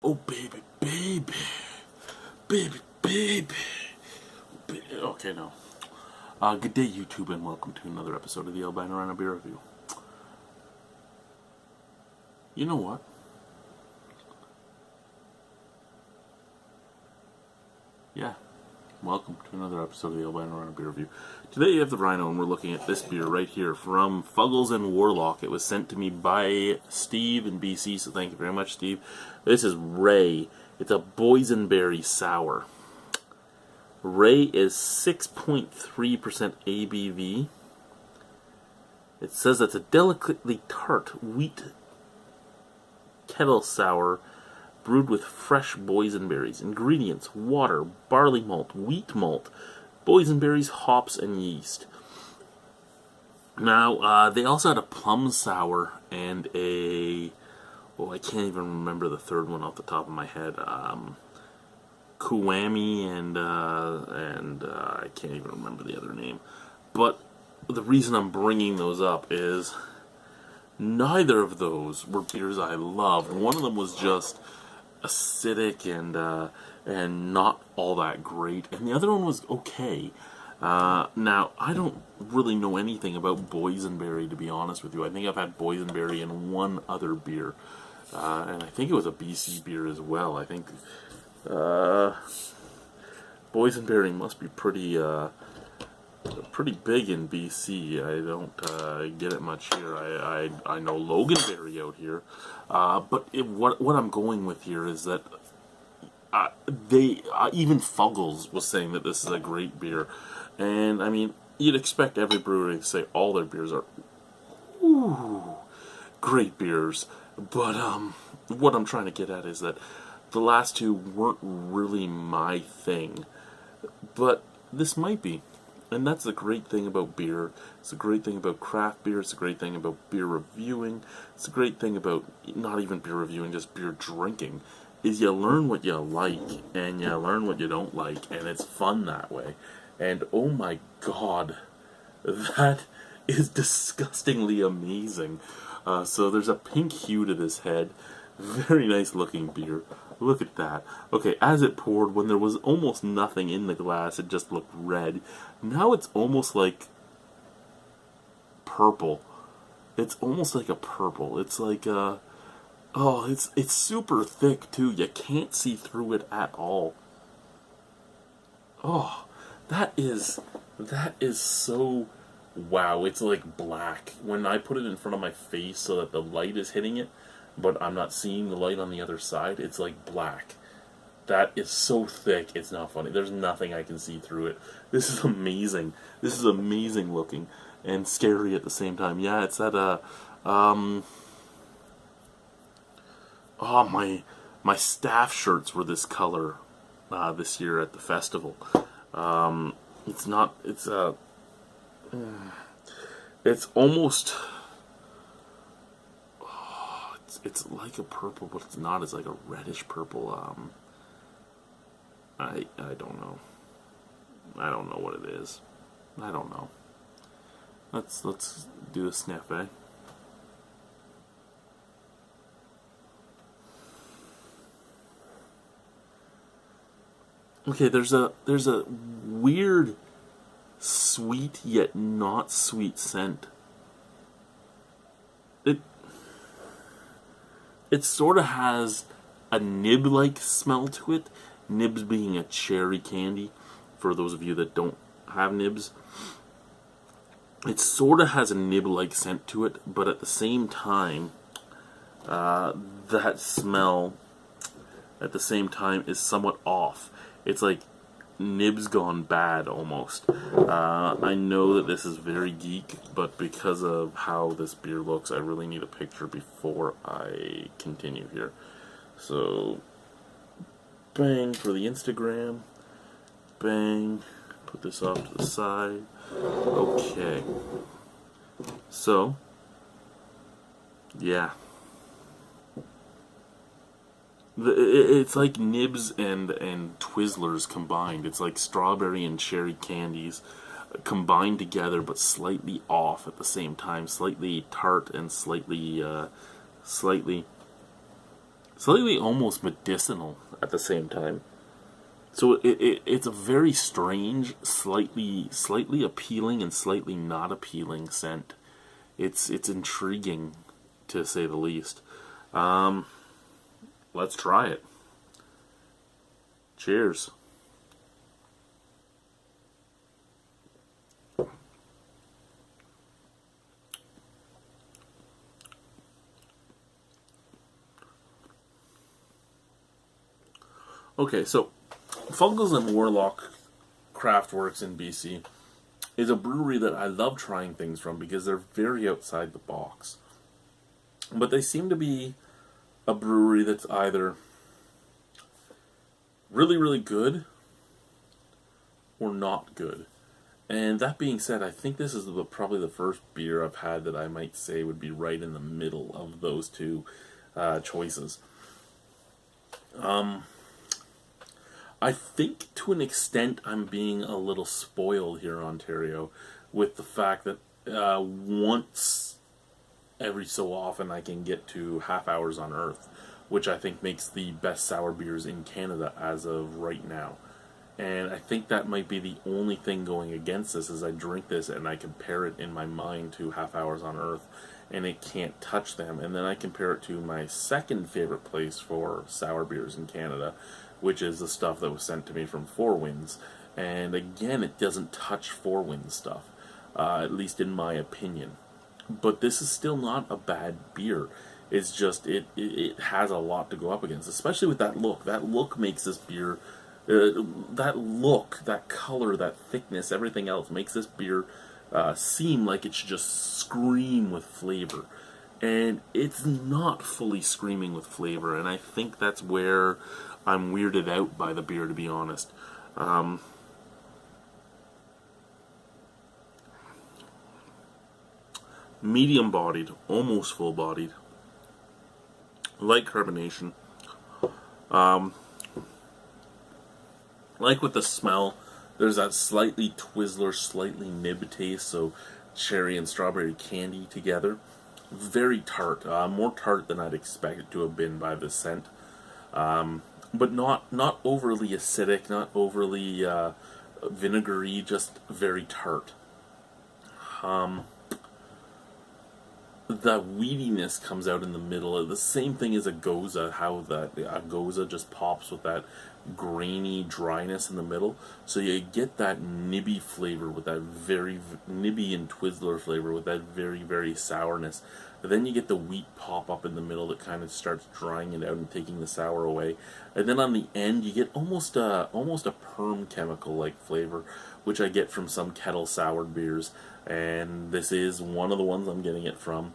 Oh, baby, baby. Baby, baby. Okay, no. Good day, YouTube, and welcome to another episode of the Albino Rhino Beer Review. You know what? Yeah. Welcome to another episode of the Albino Rhino Beer Review. Today you have the Rhino, and we're looking at this beer right here from Fuggles and Warlock. It was sent to me by Steve in BC, so thank you very much, Steve. This is Ray. It's a Boysenberry sour. Ray is 6.3% ABV. It says it's a delicately tart wheat kettle sour brewed with fresh boysenberries. Ingredients: water, barley malt, wheat malt, boysenberries, hops, and yeast. Now, they also had a plum sour and a... Oh, I can't even remember the third one off the top of my head. Kuwami and I can't even remember the other name. But the reason I'm bringing those up is neither of those were beers I loved. One of them was just acidic and not all that great, and the other one was okay. Now, I don't really know anything about Boysenberry, to be honest with you. I think I've had Boysenberry in one other beer, and I think it was a BC beer as well. I think Boysenberry must be pretty big in BC. I don't get it much here. I know Loganberry out here, but what I'm going with here is that even Fuggles was saying that this is a great beer, and I mean, you'd expect every brewery to say all their beers are great beers, but what I'm trying to get at is that the last two weren't really my thing, but this might be. And that's the great thing about beer. It's a great thing about craft beer. It's a great thing about beer reviewing. It's a great thing about not even beer reviewing, just beer drinking, is you learn what you like and you learn what you don't like, and it's fun that way. And oh my god, that is disgustingly amazing. So there's a pink hue to this head. Very nice looking beer. Look at that. Okay, as it poured, when there was almost nothing in the glass, it just looked red. Now it's almost like purple. It's almost like a purple. It's like it's super thick too. You can't see through it at all. Oh, that is so wow. It's like black. When I put it in front of my face so that the light is hitting it, but I'm not seeing the light on the other side, it's like black. That is so thick, it's not funny. There's nothing I can see through it. This is amazing. This is amazing looking and scary at the same time. Yeah, it's that my staff shirts were this color this year at the festival. It's almost, it's like a purple, but it's not. It's like a reddish purple. I don't know. I don't know what it is. I don't know. Let's do a sniff, eh? Okay, there's a weird sweet yet not sweet scent. It sort of has a nib-like smell to it. Nibs being a cherry candy, for those of you that don't have nibs. It sort of has a nib-like scent to it, but at the same time, that smell, at the same time, is somewhat off. It's like nibs gone bad, almost. I know that this is very geek, but because of how this beer looks, I really need a picture before I continue here. So, bang for the Instagram. Bang. Put this off to the side. Okay. So, yeah. It's like nibs and Twizzlers combined. It's like strawberry and cherry candies combined together, but slightly off at the same time. Slightly tart and slightly slightly almost medicinal at the same time. So it's a very strange, slightly appealing and slightly not appealing scent. It's intriguing, to say the least. Let's try it. Cheers. Okay, so Fuggles and Warlock Craftworks in BC is a brewery that I love trying things from because they're very outside the box. But they seem to be a brewery that's either really, really good or not good. And that being said, I think this is probably the first beer I've had that I might say would be right in the middle of those two choices. I think to an extent I'm being a little spoiled here in Ontario with the fact that once every so often I can get to Half Hours on Earth, which I think makes the best sour beers in Canada as of right now. And I think that might be the only thing going against this as I drink this and I compare it in my mind to Half Hours on Earth and it can't touch them. And then I compare it to my second favorite place for sour beers in Canada, which is the stuff that was sent to me from Four Winds. And again, it doesn't touch Four Winds stuff, at least in my opinion. But this is still not a bad beer. It's just, it has a lot to go up against, especially with that look. That look makes this beer, that look, that color, that thickness, everything else makes this beer seem like it should just scream with flavor. And it's not fully screaming with flavor, and I think that's where I'm weirded out by the beer, to be honest. Medium-bodied, almost full-bodied. Light carbonation. Like with the smell, there's that slightly Twizzler, slightly nib taste, so cherry and strawberry candy together. Very tart, more tart than I'd expect it to have been by the scent. But not overly acidic, not overly vinegary, just very tart. The weediness comes out in the middle. The same thing as a Goza, how a Goza just pops with that grainy dryness in the middle. So you get that nibby flavor with that very nibby and Twizzler flavor with that very, very sourness. But then you get the wheat pop up in the middle that kind of starts drying it out and taking the sour away. And then on the end you get almost a perm chemical like flavor, which I get from some kettle soured beers. And this is one of the ones I'm getting it from.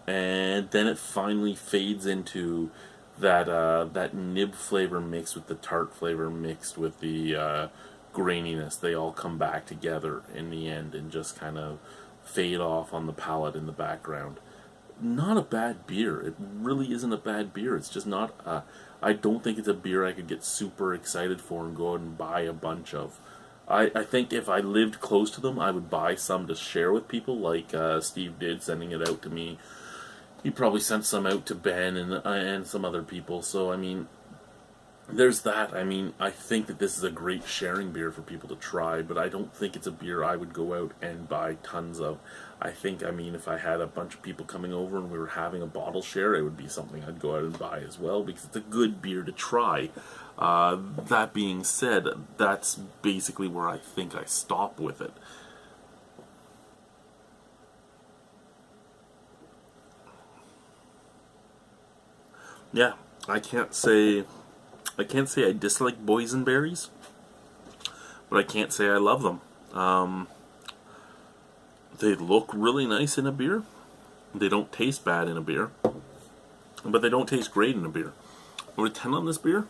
And then it finally fades into that nib flavor mixed with the tart flavor mixed with the graininess. They all come back together in the end and just kind of fade off on the palate in the background. Not a bad beer. It really isn't a bad beer. It's just not I don't think it's a beer I could get super excited for and go out and buy a bunch of. I think if I lived close to them, I would buy some to share with people, like Steve did, sending it out to me. He probably sent some out to Ben and some other people. So, I mean, there's that. I mean, I think that this is a great sharing beer for people to try, but I don't think it's a beer I would go out and buy tons of. I think, I mean, if I had a bunch of people coming over and we were having a bottle share, it would be something I'd go out and buy as well, because it's a good beer to try. That being said, that's basically where I think I stop with it. Yeah, I can't say I dislike boysenberries, but I can't say I love them. They look really nice in a beer. They don't taste bad in a beer, but they don't taste great in a beer. Over 10 on this beer?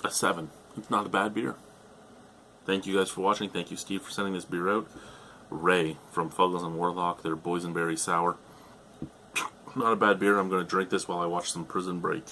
A 7. It's not a bad beer. Thank you guys for watching. Thank you, Steve, for sending this beer out. Ray from Fuggles and Warlock, their Boysenberry Sour. Not a bad beer. I'm going to drink this while I watch some Prison Break.